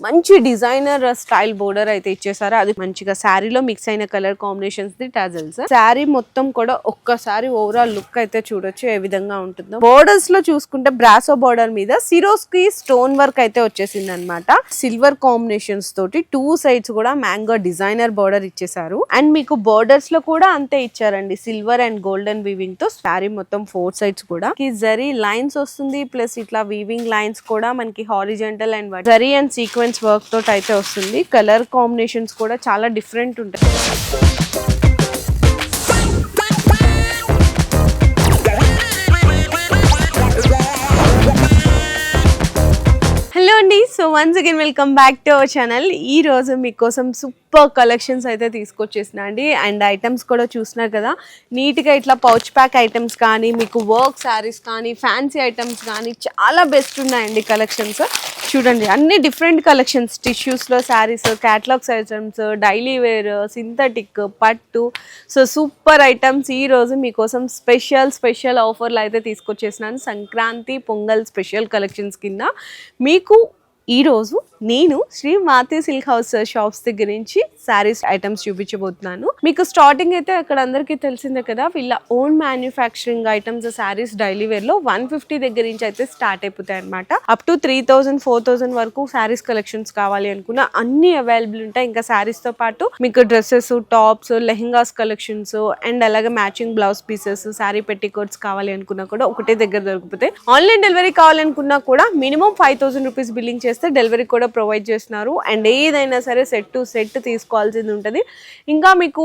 మంచి designer style border అయితే ఇచ్చేసారు. అది మంచిగా శారీలో మిక్స్ అయిన colour combinations the tassels. Sari మొత్తం కూడా ఒక్కసారి ఓవరాల్ లుక్ అయితే చూడొచ్చు ఏ విధంగా ఉంటుందో. బోర్డర్స్ లో చూసుకుంటే బ్రాసో బోర్డర్ మీద సిరోస్ కి స్టోన్ వర్క్ అయితే వచ్చేసింది అనమాట. సిల్వర్ కాంబినేషన్స్ తోటి 2 సైడ్స్ కూడా మ్యాంగో డిజైనర్ బోర్డర్ ఇచ్చేసారు. అండ్ మీకు బోర్డర్స్ లో కూడా అంతే ఇచ్చారండి, సిల్వర్ అండ్ గోల్డెన్ వీవింగ్ తో. శారీ మొత్తం 4 సైడ్స్ కూడా జరీ లైన్స్ వస్తుంది, ప్లస్ ఇట్లా వీవింగ్ లైన్స్ కూడా మనకి horizontal and zari and sequence work తోటి అయితే వస్తుంది. కలర్ కాంబినేషన్స్ కూడా చాలా డిఫరెంట్ ఉంటాయి. హలో అండి, so once again welcome back to our channel. ఈ రోజు మీకోసం సూపర్ కలెక్షన్స్ అయితే తీసుకొచ్చేసిన అండి. అండ్ ఐటమ్స్ కూడా చూస్తున్నారు కదా, నీట్గా ఇట్లా పౌచ్ ప్యాక్ ఐటమ్స్ కానీ, మీకు వర్క్ శారీస్ కానీ, ఫ్యాన్సీ ఐటమ్స్ కానీ చాలా బెస్ట్ ఉన్నాయండి కలెక్షన్స్. చూడండి, అన్ని డిఫరెంట్ కలెక్షన్స్, టిష్యూస్లో saris, catalogues items, daily wear, synthetic, పట్టు. సో సూపర్ ఐటమ్స్ ఈ రోజు మీకోసం స్పెషల్ ఆఫర్లు అయితే తీసుకొచ్చేసినాను. సంక్రాంతి పొంగల్ స్పెషల్ కలెక్షన్స్ కింద మీకు ఈరోజు నేను Sri Mathi silk house shops దగ్గర నుంచి శారీస్ ఐటమ్స్ చూపించబోతున్నాను. మీకు స్టార్టింగ్ అయితే అక్కడ అందరికీ తెలిసిందే కదా, వీళ్ళ own manufacturing items saris daily wear లో 150 దగ్గర నుంచి అయితే స్టార్ట్ అయిపోతాయి అనమాట. అప్ టు 3000 4000 వరకు శారీస్ కలెక్షన్స్ కావాలి అనుకున్న అన్ని అవైలబుల్ ఉంటాయి. ఇంకా శారీస్ తో పాటు మీకు dresses, tops, lehengas collections and అలాగే matching blouse pieces, sari petticoats కావాలి అనుకున్నా కూడా ఒకటే దగ్గర దొరుకుతాయి. ఆన్లైన్ డెలివరీ కావాలనుకున్నా కూడా మినిమం 5000 రూపీస్ బిల్లింగ్ చేస్తే డెలివరీ కూడా ప్రొవైడ్ చేస్తున్నారు. అండ్ ఏదైనా సరే సెట్ టు సెట్ తీసుకోవాల్సింది ఉంటుంది. ఇంకా మీకు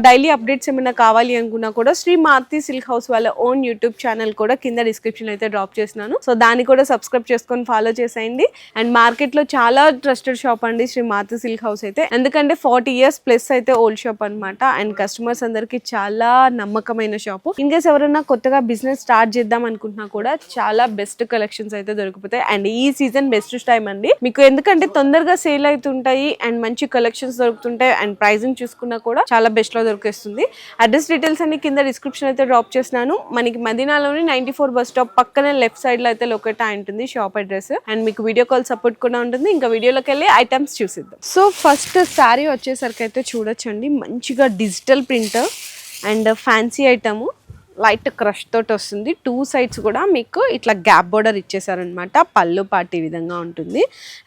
డైలీ అప్డేట్స్ ఏమైనా కావాలి అనుకున్నా కూడా శ్రీ మాతి సిల్క్ హౌస్ వాళ్ళ ఓన్ యూట్యూబ్ ఛానల్ కూడా కింద డిస్క్రిప్షన్ అయితే డ్రాప్ చేస్తున్నాను. సో దాన్ని కూడా సబ్స్క్రైబ్ చేసుకొని ఫాలో చేసేయండి. అండ్ మార్కెట్ లో చాలా ట్రస్టెడ్ షాప్ అండి శ్రీ మాతి సిల్క్ హౌస్ అయితే, ఎందుకంటే 40 years ప్లస్ అయితే ఓల్డ్ షాప్ అనమాట. అండ్ కస్టమర్స్ అందరికి చాలా నమ్మకమైన షాప్. ఇన్ కేస్ ఎవరైనా కొత్తగా బిజినెస్ స్టార్ట్ చేద్దాం అనుకుంటున్నా కూడా చాలా బెస్ట్ కలెక్షన్స్ అయితే దొరికిపోతాయి. అండ్ ఈ సీజన్ బెస్ట్ టైం అండి మీకు, ఎందుకంటే తొందరగా సేల్ అవుతుంటాయి అండ్ మంచి కలెక్షన్స్ దొరుకుతుంటాయి. అండ్ ప్రైజింగ్ చూసుకున్నా కూడా చాలా బెస్ట్ లో దొరికేస్తుంది. అడ్రస్ డీటెయిల్స్ అన్ని కింద డిస్క్రిప్షన్ అయితే డ్రాప్ చేస్తున్నాను. మనకి మదీనాలోని 94 బస్ స్టాప్ పక్కనే లెఫ్ట్ సైడ్ లో అయితే లొకేట్ అయి ఉంటుంది షాప్ అడ్రస్. అండ్ మీకు వీడియో కాల్ సపోర్ట్ కూడా ఉంటుంది. ఇంకా వీడియోలోకి వెళ్ళి ఐటమ్స్ చూసిద్దాం. సో ఫస్ట్ శారీ వచ్చేసరికి అయితే చూడొచ్చండి, మంచిగా digital print and fancy item, light crush తోటి వస్తుంది. 2 సైడ్స్ కూడా మీకు ఇట్లా గ్యాప్ బోర్డర్ ఇచ్చేసారనమాట. పళ్ళు పాటు ఈ విధంగా ఉంటుంది.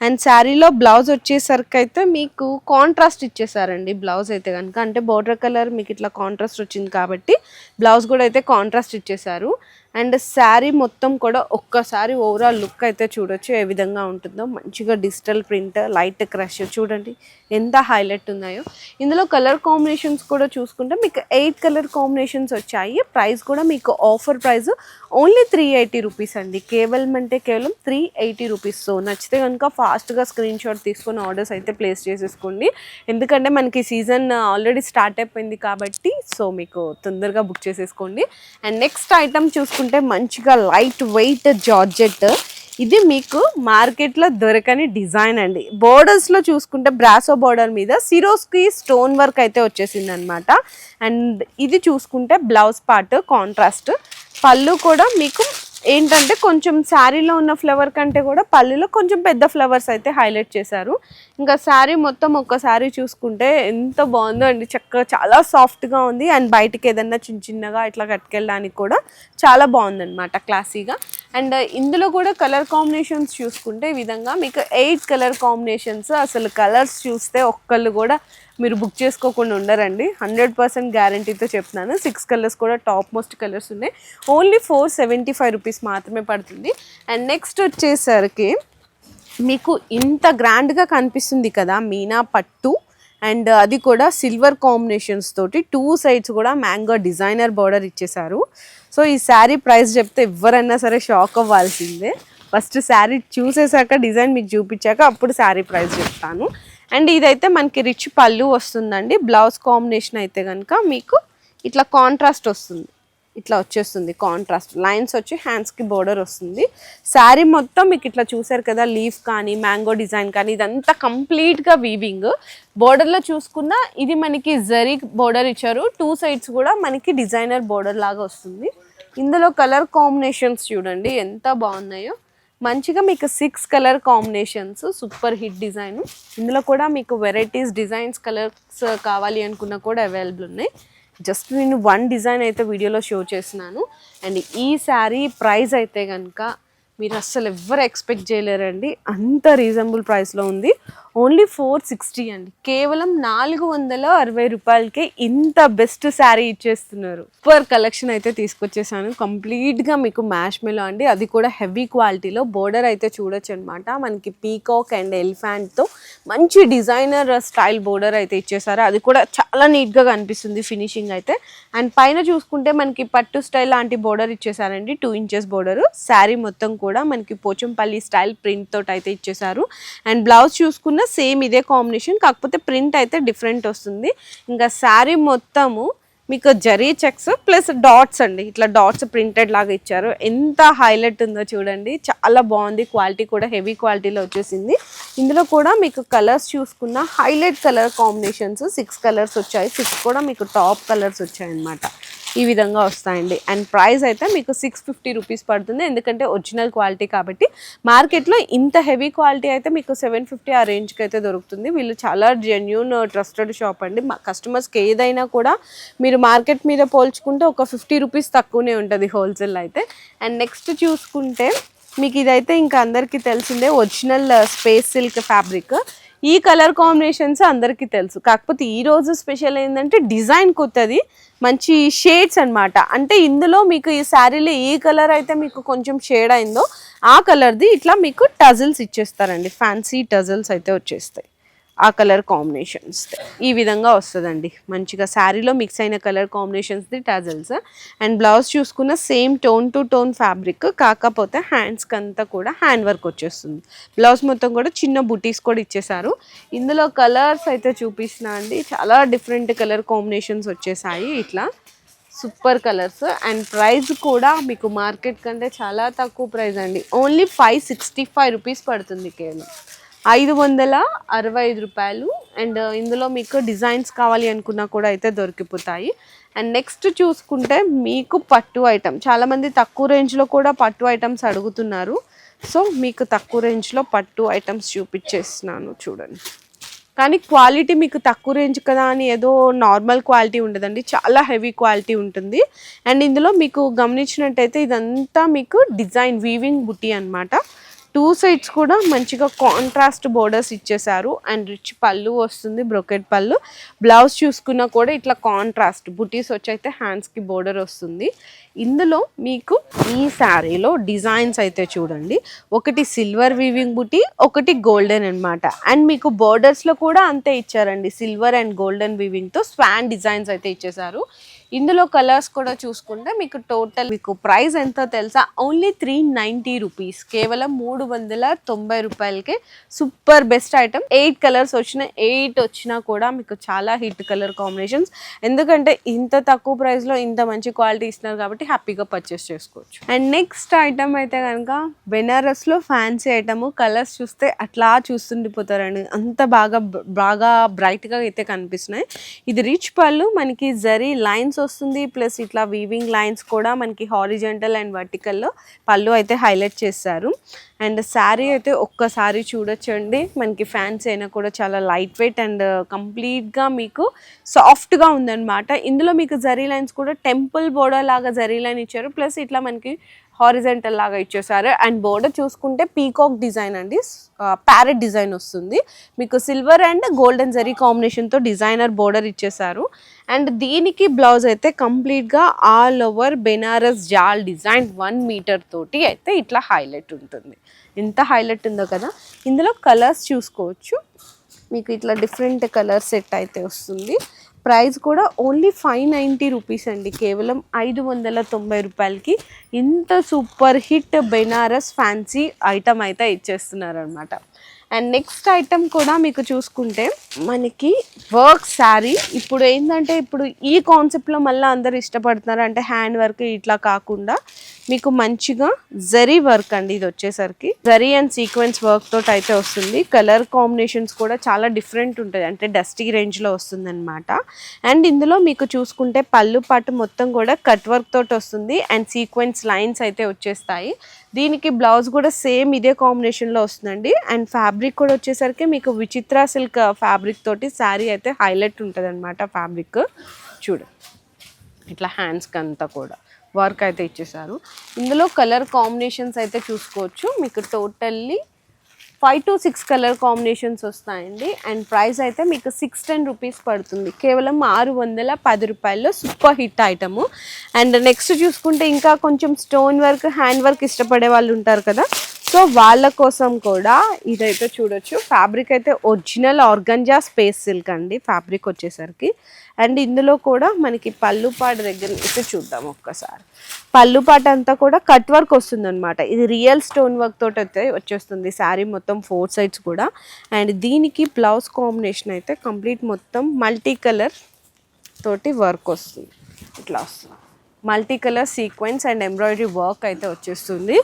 అండ్ శారీలో బ్లౌజ్ వచ్చేసరికి అయితే మీకు కాంట్రాస్ట్ ఇచ్చేసారండి. బ్లౌజ్ అయితే కనుక, అంటే బోర్డర్ కలర్ మీకు ఇట్లా కాంట్రాస్ట్ వచ్చింది కాబట్టి బ్లౌజ్ కూడా అయితే కాంట్రాస్ట్ ఇచ్చేసారు. అండ్ శారీ మొత్తం కూడా ఒక్కసారి ఓవరాల్ లుక్ అయితే చూడొచ్చు ఏ విధంగా ఉంటుందో. మంచిగా డిజిటల్ ప్రింట్, లైట్ క్రష్ చూడండి ఎంత హైలైట్ ఉన్నాయో. ఇందులో కలర్ కాంబినేషన్స్ కూడా చూసుకుంటే మీకు 8 కలర్ కాంబినేషన్స్ వచ్చాయి. ప్రైస్ కూడా మీకు ఆఫర్ ప్రైస్ ఓన్లీ 380 రూపీస్ అండి. కేవలం 380 రూపీస్. సో నచ్చితే కనుక ఫాస్ట్గా స్క్రీన్ షాట్ తీసుకొని ఆర్డర్స్ అయితే ప్లేస్ చేసేసుకోండి. ఎందుకంటే మనకి సీజన్ ఆల్రెడీ స్టార్ట్ అయిపోయింది కాబట్టి సో మీకు తొందరగా బుక్ చేసేసుకోండి. అండ్ నెక్స్ట్ ఐటమ్ చూసుకుంటే మంచిగా లైట్ వెయిట్ జార్జెట్. ఇది మీకు మార్కెట్లో దొరకని డిజైన్ అండి. బోర్డర్స్లో చూసుకుంటే బ్రాసో బోర్డర్ మీద సిరోస్కి స్టోన్ వర్క్ అయితే వచ్చేసింది అనమాట. అండ్ ఇది చూసుకుంటే బ్లౌజ్ పార్ట్ కాంట్రాస్ట్. పళ్ళు కూడా మీకు ఏంటంటే కొంచెం శారీలో ఉన్న ఫ్లవర్ కంటే కూడా పళ్ళులో కొంచెం పెద్ద ఫ్లవర్స్ అయితే హైలైట్ చేశారు. ఇంకా శారీ మొత్తం ఒక్కసారి చూసుకుంటే ఎంత బాగుందో అండి, చక్కగా చాలా సాఫ్ట్గా ఉంది. అండ్ బయటికి ఏదన్నా చిన్నగా ఇట్లా కట్టుకెళ్ళడానికి కూడా చాలా బాగుందన్నమాట, క్లాసీగా. అండ్ ఇందులో కూడా కలర్ కాంబినేషన్స్ చూసుకుంటే ఈ విధంగా మీకు 8 కలర్ కాంబినేషన్స్. అసలు కలర్స్ చూస్తే ఒక్కళ్ళు కూడా మీరు బుక్ చేసుకోకుండా ఉండరండి, 100% గ్యారంటీతో చెప్తున్నాను. 6 కలర్స్ కూడా టాప్ మోస్ట్ కలర్స్ ఉన్నాయి. ఓన్లీ 475 రూపీస్ మాత్రమే పడుతుంది. అండ్ నెక్స్ట్ వచ్చేసరికి మీకు ఇంత గ్రాండ్గా కనిపిస్తుంది కదా మీనా పట్టు, అండ్ అది కూడా సిల్వర్ కాంబినేషన్స్ తోటి 2 సైడ్స్ కూడా మ్యాంగో డిజైనర్ బార్డర్ ఇచ్చేసారు. సో ఈ శారీ ప్రైస్ చెప్తే ఎవరైనా సరే షాక్ అవ్వాల్సిందే. ఫస్ట్ శారీ చూసేసాక డిజైన్ మీకు చూపించాక అప్పుడు శారీ ప్రైస్ చెప్తాను. అండ్ ఇదైతే మనకి రిచ్ పళ్ళు వస్తుందండి. బ్లౌజ్ కాంబినేషన్ అయితే కనుక మీకు ఇట్లా కాంట్రాస్ట్ వస్తుంది, ఇట్లా వచ్చేస్తుంది కాంట్రాస్ట్ లైన్స్ వచ్చి హ్యాండ్స్కి బోర్డర్ వస్తుంది. శారీ మొత్తం మీకు ఇట్లా చూసారు కదా, లీఫ్ కానీ మ్యాంగో డిజైన్ కానీ ఇదంతా కంప్లీట్గా వీవింగ్. బోర్డర్లో చూసుకున్న ఇది మనకి జరీ బోర్డర్ ఇచ్చారు. 2 సైడ్స్ కూడా మనకి డిజైనర్ బోర్డర్ లాగా వస్తుంది. ఇందులో కలర్ కాంబినేషన్స్ చూడండి ఎంత బాగున్నాయో. మంచిగా మీకు 6 colour combinations, super hit design. ఇందులో కూడా మీకు వెరైటీస్ డిజైన్స్ కలర్స్ కావాలి అనుకున్నా కూడా అవైలబుల్ ఉన్నాయి. జస్ట్ నేను 1 డిజైన్ అయితే వీడియోలో షో చేస్తున్నాను. అండ్ ఈ శారీ ప్రైస్ అయితే కనుక మీరు అస్సలు ఎవ్వరు ఎక్స్పెక్ట్ చేయలేరండి, అంత రీజనబుల్ ప్రైస్లో ఉంది. ఓన్లీ 460 అండి, కేవలం 460 రూపాయలకే ఇంత బెస్ట్ శారీ ఇచ్చేస్తున్నారు. సూపర్ కలెక్షన్ అయితే తీసుకొచ్చేసాను, కంప్లీట్గా మీకు మ్యాష్ మెలో అండి, అది కూడా హెవీ క్వాలిటీలో. బోర్డర్ అయితే చూడొచ్చు అనమాట, మనకి పీకాక్ అండ్ ఎలిఫెంట్తో మంచి డిజైనర్ స్టైల్ బోర్డర్ అయితే ఇచ్చేసారు, అది కూడా చాలా నీట్గా కనిపిస్తుంది ఫినిషింగ్ అయితే. అండ్ పైన చూసుకుంటే మనకి పట్టు స్టైల్ లాంటి బోర్డర్ ఇచ్చేసారండి, 2 ఇంచెస్ బోర్డర్. శారీ మొత్తం కూడా మనకి పోచంపల్లి స్టైల్ ప్రింట్ తోటి అయితే ఇచ్చేసారు. అండ్ బ్లౌజ్ చూసుకున్న సేమ్ ఇదే కాంబినేషన్, కాకపోతే ప్రింట్ అయితే డిఫరెంట్ వస్తుంది. ఇంకా శారీ మొత్తము మీకు జరీ చెక్స్ ప్లస్ డాట్స్ అండి, ఇట్లా డాట్స్ ప్రింటెడ్ లాగా ఇచ్చారు. ఎంత హైలైట్ ఉందో చూడండి, చాలా బాగుంది. క్వాలిటీ కూడా హెవీ క్వాలిటీలో వచ్చేసింది. ఇందులో కూడా మీకు కలర్స్ చూసుకున్న హైలైట్ కలర్ కాంబినేషన్స్ 6 కలర్స్ వచ్చాయి. 6 కూడా మీకు టాప్ కలర్స్ వచ్చాయి అన్నమాట, ఈ విధంగా వస్తాయండి. అండ్ ప్రైస్ అయితే మీకు 650 రూపీస్ పడుతుంది, ఎందుకంటే ఒరిజినల్ క్వాలిటీ కాబట్టి. మార్కెట్లో ఇంత హెవీ క్వాలిటీ అయితే మీకు 750 ఆ రేంజ్కి అయితే దొరుకుతుంది. వీళ్ళు చాలా జెన్యూన్ ట్రస్టెడ్ షాప్ అండి. మా కస్టమర్స్కి ఏదైనా కూడా మీరు మార్కెట్ మీద పోల్చుకుంటే ఒక 50 రూపీస్ తక్కువనే ఉంటుంది హోల్సేల్ అయితే. అండ్ నెక్స్ట్ చూసుకుంటే మీకు ఇదైతే ఇంకా అందరికీ తెలిసిందే, ఒరిజినల్ స్పేస్ సిల్క్ ఫ్యాబ్రిక్. ఈ కలర్ కాంబినేషన్స్ అందరికీ తెలుసు, కాకపోతే ఈరోజు స్పెషల్ ఏంటంటే డిజైన్ కొత్తది, మంచి షేడ్స్ అనమాట. అంటే ఇందులో మీకు ఈ శారీలో ఏ కలర్ అయితే మీకు కొంచెం షేడ్ అయిందో ఆ కలర్ది ఇట్లా మీకు టజల్స్ ఇచ్చేస్తారండి, ఫ్యాన్సీ టజల్స్ అయితే వచ్చేస్తాయి ఆ కలర్ కాంబినేషన్స్. ఈ విధంగా వస్తుందండి, మంచిగా శారీలో మిక్స్ అయిన కలర్ కాంబినేషన్స్ది టజల్స్. అండ్ బ్లౌజ్ చూసుకున్న same tone to tone fabric, కాకపోతే హ్యాండ్స్కి అంతా కూడా హ్యాండ్ వర్క్ వచ్చేస్తుంది. బ్లౌజ్ మొత్తం కూడా చిన్న బుటీస్ కూడా ఇచ్చేసారు. ఇందులో కలర్స్ అయితే చూపిస్తున్నా అండి, చాలా డిఫరెంట్ కలర్ కాంబినేషన్స్ వచ్చేసాయి ఇట్లా, సూపర్ కలర్స్. అండ్ ప్రైస్ కూడా మీకు మార్కెట్ కంటే చాలా తక్కువ ప్రైస్ అండి, ఓన్లీ 565 రూపీస్ పడుతుంది, కేవలం 565 రూపాయలు. అండ్ ఇందులో మీకు డిజైన్స్ కావాలి అనుకున్నా కూడా అయితే దొరికిపోతాయి. అండ్ నెక్స్ట్ చూసుకుంటే మీకు పట్టు ఐటమ్, చాలామంది తక్కువ రేంజ్లో కూడా పట్టు ఐటమ్స్ అడుగుతున్నారు. సో మీకు తక్కువ రేంజ్లో పట్టు ఐటమ్స్ చూపించేస్తున్నాను చూడండి. కానీ క్వాలిటీ మీకు తక్కువ రేంజ్ కదా అని ఏదో నార్మల్ క్వాలిటీ ఉండదండి, చాలా హెవీ క్వాలిటీ ఉంటుంది. అండ్ ఇందులో మీకు గమనించినట్టయితే ఇదంతా మీకు డిజైన్ వీవింగ్ బుటీ అనమాట. 2 సైడ్స్ కూడా మంచిగా కాంట్రాస్ట్ బోర్డర్స్ ఇచ్చేసారు. అండ్ రిచ్ పళ్ళు వస్తుంది, బ్రొకెట్ పళ్ళు. బ్లౌజ్ చూసుకున్నా కూడా ఇట్లా కాంట్రాస్ట్ బుటీస్ వచ్చైతే హ్యాండ్స్కి బోర్డర్ వస్తుంది. ఇందులో మీకు ఈ శారీలో డిజైన్స్ అయితే చూడండి, ఒకటి సిల్వర్ వీవింగ్ బుటీ, ఒకటి గోల్డెన్ అనమాట. అండ్ మీకు బోర్డర్స్లో కూడా అంతే ఇచ్చారండి, సిల్వర్ అండ్ గోల్డెన్ వీవింగ్తో స్వాన్ డిజైన్స్ అయితే ఇచ్చేసారు. ఇందులో కలర్స్ కూడా చూసుకుంటే మీకు టోటల్ మీకు ప్రైస్ ఎంతో తెలుసా, ఓన్లీ 390 రూపీస్, కేవలం 390 రూపాయలకే సూపర్ బెస్ట్ ఐటమ్. 8 కలర్స్ వచ్చినా 8 వచ్చినా కూడా మీకు చాలా హిట్ కలర్ కాంబినేషన్స్, ఎందుకంటే ఇంత తక్కువ ప్రైస్లో ఇంత మంచి క్వాలిటీ ఇస్తున్నారు కాబట్టి హ్యాపీగా పర్చేస్ చేసుకోవచ్చు. అండ్ నెక్స్ట్ ఐటమ్ అయితే కనుక బెనారస్లో ఫ్యాన్సీ ఐటమ్, కలర్స్ చూస్తే అట్లా చూస్తుండిపోతారండి, అంత బాగా బ్రైట్గా అయితే కనిపిస్తున్నాయి. ఇది రిచ్ పళ్ళు, మనకి జరీ లైన్స్ వస్తుంది, ప్లస్ ఇట్లా వీవింగ్ లైన్స్ కూడా మనకి హారిజంటల్ అండ్ వర్టికల్లో పళ్ళు అయితే హైలైట్ చేశారు. అండ్ శారీ అయితే ఒక్కసారి చూడొచ్చండి, మనకి ఫ్యాన్సీ అయినా కూడా చాలా లైట్ వెయిట్ అండ్ కంప్లీట్గా మీకు సాఫ్ట్గా ఉందన్నమాట. ఇందులో మీకు జరీ లైన్స్ కూడా టెంపుల్ బోర్డర్ లాగా జరీ లైన్ ఇచ్చారు, ప్లస్ ఇట్లా మనకి హారిజంటల్ లాగా ఇచ్చేసారు. అండ్ బోర్డర్ చూసుకుంటే పీకాక్ డిజైన్ అండి, ప్యారెట్ డిజైన్ వస్తుంది, మీకు సిల్వర్ అండ్ గోల్డెన్ జరీ కాంబినేషన్తో డిజైనర్ బోర్డర్ ఇచ్చేసారు. అండ్ దీనికి బ్లౌజ్ అయితే కంప్లీట్గా ఆల్ ఓవర్ బెనారస్ జాల్ డిజైన్ 1 మీటర్ తోటి అయితే ఇట్లా హైలైట్ ఉంటుంది. ఎంత హైలైట్ ఉందో కదా. ఇందులో కలర్స్ చూసుకోవచ్చు, మీకు ఇట్లా డిఫరెంట్ కలర్ సెట్ అయితే వస్తుంది. ప్రైస్ కూడా ఓన్లీ 590 రూపీస్ అండి, కేవలం 590 రూపాయలకి ఇంత super hit Banaras fancy item అయితే ఇచ్చేస్తున్నారు అనమాట. అండ్ నెక్స్ట్ ఐటమ్ కూడా మీకు చూసుకుంటే మనకి వర్క్ శారీ. ఇప్పుడు ఏంటంటే ఇప్పుడు ఈ కాన్సెప్ట్లో మళ్ళీ అందరు ఇష్టపడుతున్నారు, అంటే హ్యాండ్ వర్క్ ఇట్లా కాకుండా మీకు మంచిగా జరీ వర్క్ అండి. ఇది వచ్చేసరికి జరీ అండ్ సీక్వెన్స్ వర్క్ తోటి అయితే వస్తుంది. కలర్ కాంబినేషన్స్ కూడా చాలా డిఫరెంట్ ఉంటుంది, అంటే డస్టీ రేంజ్లో వస్తుంది అనమాట. అండ్ ఇందులో మీకు చూసుకుంటే పళ్ళు పాటు మొత్తం కూడా కట్ వర్క్ తోటి వస్తుంది అండ్ సీక్వెన్స్ లైన్స్ అయితే వచ్చేస్తాయి. దీనికి బ్లౌజ్ కూడా సేమ్ ఇదే కాంబినేషన్లో వస్తుందండి. అండ్ ఫ్యాబ్రిక్ కూడా వచ్చేసరికి మీకు విచిత్ర సిల్క్ ఫ్యాబ్రిక్ తోటి శారీ అయితే హైలైట్ ఉంటుంది అనమాట. ఫ్యాబ్రిక్ చూడు ఇట్లా హ్యాండ్స్కి అంతా కూడా వర్క్ అయితే ఇచ్చేసారు. ఇందులో కలర్ కాంబినేషన్స్ అయితే చూసుకోవచ్చు. మీకు టోటల్లీ 5 to 6 కలర్ కాంబినేషన్స్ వస్తాయండి. అండ్ ప్రైస్ అయితే మీకు 610 రూపీస్ పడుతుంది. కేవలం 610 రూపాయల్లో super hit item. And next చూసుకుంటే ఇంకా కొంచెం స్టోన్ వర్క్ హ్యాండ్ వర్క్ ఇష్టపడే వాళ్ళు ఉంటారు కదా, సో వాళ్ళ కోసం కూడా ఇదైతే చూడొచ్చు. ఫ్యాబ్రిక్ అయితే ఒరిజినల్ ఆర్గంజా స్పేస్ సిల్క్ అండి ఫ్యాబ్రిక్ వచ్చేసరికి. అండ్ ఇందులో కూడా మనకి పళ్ళు పాటు దగ్గర అయితే చూద్దాం ఒక్కసారి. పళ్ళు పాట అంతా కూడా కట్ వర్క్ వస్తుంది అనమాట. ఇది రియల్ స్టోన్ వర్క్ తోటి అయితే వచ్చేస్తుంది శారీ మొత్తం 4 సైడ్స్ కూడా. అండ్ దీనికి బ్లౌజ్ కాంబినేషన్ అయితే కంప్లీట్ మొత్తం మల్టీ కలర్ తోటి వర్క్ వస్తుంది. ఇట్లా వస్తుంది multi colour sequence and embroidery work అయితే వచ్చేస్తుంది.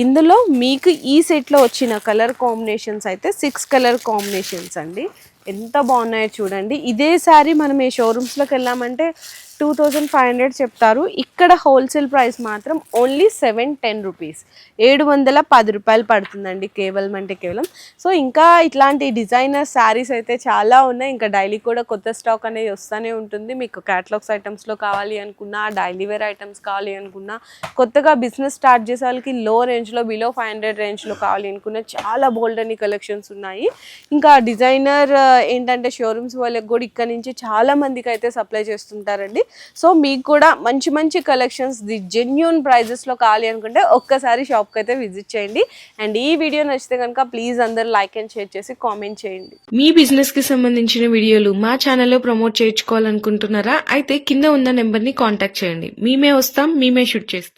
ఇందులో మీకు ఈ సెట్లో వచ్చిన కలర్ కాంబినేషన్స్ అయితే 6 కలర్ కాంబినేషన్స్ అండి. ఎంత బాగున్నాయో చూడండి. ఇదే శారీ మనం ఈ షోరూమ్స్లోకి వెళ్ళామంటే 2500 చెప్తారు. ఇక్కడ హోల్సేల్ ప్రైస్ మాత్రం ఓన్లీ 710 రూపీస్, 710 రూపాయలు పడుతుందండి కేవలం అంటే కేవలం. సో ఇంకా ఇట్లాంటి డిజైనర్ శారీస్ అయితే చాలా ఉన్నాయి. ఇంకా డైలీ కూడా కొత్త స్టాక్ అనేది వస్తూనే ఉంటుంది. మీకు క్యాటలాగ్స్ ఐటమ్స్లో కావాలి అనుకున్నా, డైలీ వేర్ ఐటమ్స్ కావాలి అనుకున్నా, కొత్తగా బిజినెస్ స్టార్ట్ చేసే వాళ్ళకి లో రేంజ్లో బిలో 500 రేంజ్లో కావాలి అనుకున్నా చాలా బోల్డ్ అని కలెక్షన్స్ ఉన్నాయి. ఇంకా డిజైనర్ ఏంటంటే షోరూమ్స్ వాళ్ళకి కూడా ఇక్కడ నుంచి చాలా మందికి అయితే సప్లై చేస్తుంటారండి. సో మీకు కూడా మంచి మంచి కలెక్షన్స్ ది జెన్యూన్ ప్రైజెస్లో కావాలి అనుకుంటే ఒక్కసారి షాప్కి అయితే విజిట్ చేయండి. అండ్ ఈ వీడియో నచ్చితే కనుక ప్లీజ్ అందరు లైక్ అండ్ షేర్ చేసి కామెంట్ చేయండి. మీ బిజినెస్ కి సంబంధించిన వీడియోలు మా ఛానల్లో ప్రమోట్ చేయించుకోవాలనుకుంటున్నారా? అయితే కింద ఉన్న నెంబర్ ని కాంటాక్ట్ చేయండి. మేమే వస్తాం, మేమే షూట్ చేస్తాం.